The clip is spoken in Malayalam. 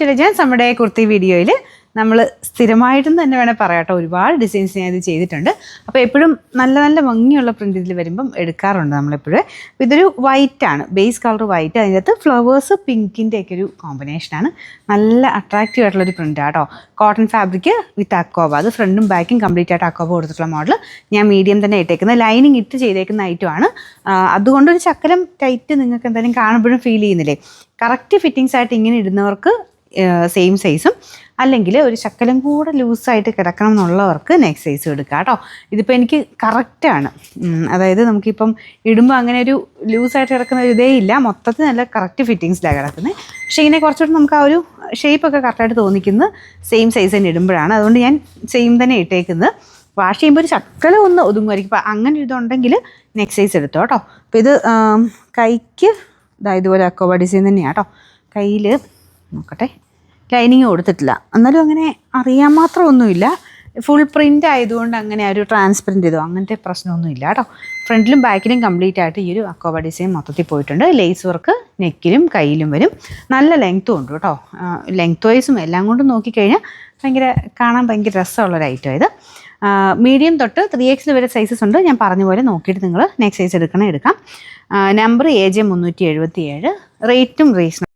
ഇൻ്റലിജൻസ്. നമ്മുടെ കുർത്തി വീഡിയോയിൽ നമ്മൾ സ്ഥിരമായിട്ടും തന്നെ വേണേൽ പറയാം കേട്ടോ, ഒരുപാട് ഡിസൈൻസ് ഞാൻ ഇത് ചെയ്തിട്ടുണ്ട്. അപ്പോൾ എപ്പോഴും നല്ല നല്ല ഭംഗിയുള്ള പ്രിൻ്റ് ഇതിൽ വരുമ്പം എടുക്കാറുണ്ട് നമ്മളെപ്പോഴും. അപ്പോൾ ഇതൊരു വൈറ്റാണ്, ബേസ് കളർ വൈറ്റ്, അതിനകത്ത് ഫ്ലവേഴ്സ് പിങ്കിൻ്റെയൊക്കെ ഒരു കോമ്പിനേഷനാണ്. നല്ല അട്രാക്റ്റീവ് ആയിട്ടുള്ളൊരു പ്രിൻ്റാണ് കേട്ടോ. കോട്ടൺ ഫാബ്രിക് വിത്ത് അക്കോബ, അത് ഫ്രണ്ടും ബാക്കും കംപ്ലീറ്റ് ആയിട്ട് അക്കോബ കൊടുത്തിട്ടുള്ള മോഡൽ. ഞാൻ മീഡിയം തന്നെ ഇട്ടേക്കുന്നത്, ലൈനിങ് ഇട്ട് ചെയ്തേക്കുന്ന ഐറ്റമാണ്. അതുകൊണ്ടൊരു ശക്കലം ടൈറ്റ് നിങ്ങൾക്ക് എന്തായാലും കാണുമ്പോഴും ഫീൽ ചെയ്യുന്നില്ലേ. കറക്റ്റ് ഫിറ്റിങ്സ് ആയിട്ട് ഇങ്ങനെ ഇടുന്നവർക്ക് സെയിം സൈസും, അല്ലെങ്കിൽ ഒരു ശക്കലം കൂടെ ലൂസായിട്ട് കിടക്കണം എന്നുള്ളവർക്ക് നെക്സ്റ്റ് സൈസ് എടുക്കുക കേട്ടോ. ഇതിപ്പോൾ എനിക്ക് കറക്റ്റാണ്, അതായത് നമുക്കിപ്പം ഇടുമ്പോൾ അങ്ങനെ ഒരു ലൂസായിട്ട് കിടക്കുന്ന ഒരു ഇതേ ഇല്ല, മൊത്തത്തിൽ നല്ല കറക്റ്റ് ഫിറ്റിങ്സിലാണ് കിടക്കുന്നത്. പക്ഷേ ഇങ്ങനെ കുറച്ചുകൂടി നമുക്ക് ആ ഒരു ഷേപ്പൊക്കെ കറക്റ്റായിട്ട് തോന്നിക്കുന്നത് സെയിം സൈസ് തന്നെ ഇടുമ്പോഴാണ്. അതുകൊണ്ട് ഞാൻ സെയിം തന്നെ ഇട്ടേക്കുന്നത്. വാഷ് ചെയ്യുമ്പോൾ ഒരു ശക്കലം ഒന്ന് ഒതുങ്ങുമായിരിക്കും. അപ്പോൾ അങ്ങനെ ഇതുണ്ടെങ്കിൽ നെക്സ്റ്റ് സൈസ് എടുത്തോ കേട്ടോ. അപ്പോൾ ഇത് കൈക്ക് ഇതുപോലെ അക്കോബ ഡിസൈൻ തന്നെയാണ് കേട്ടോ. കയ്യിൽ നോക്കട്ടെ, ലൈനിങ് കൊടുത്തിട്ടില്ല, എന്നാലും അങ്ങനെ അറിയാൻ മാത്രമൊന്നുമില്ല. ഫുൾ പ്രിൻ്റ് ആയതുകൊണ്ട് അങ്ങനെ ഒരു ട്രാൻസ്പെറൻറ്റ് ചെയ്തോ അങ്ങനത്തെ പ്രശ്നമൊന്നുമില്ല കേട്ടോ. ഫ്രണ്ടിലും ബാക്കിലും കംപ്ലീറ്റ് ആയിട്ട് ഈ ഒരു അക്കോബ ഡിസൈൻ മൊത്തത്തിൽ പോയിട്ടുണ്ട്. ലേസ് വർക്ക് നെക്കിലും കയ്യിലും വരും. നല്ല ലെങ്ത്തും ഉണ്ട് കേട്ടോ. ലെങ്ത് വൈസും എല്ലാം കൊണ്ടും നോക്കിക്കഴിഞ്ഞാൽ കാണാൻ ഭയങ്കര രസമുള്ളൊരു ഐറ്റം ഇത്. മീഡിയം തൊട്ട് 3X വരെ സൈസസ് ഉണ്ട്. ഞാൻ പറഞ്ഞ പോലെ നോക്കിയിട്ട് നിങ്ങൾ നെക്സ്റ്റ് സൈസ് എടുക്കാം. നമ്പർ AJ 377, റേറ്റും റീസണബിൾ.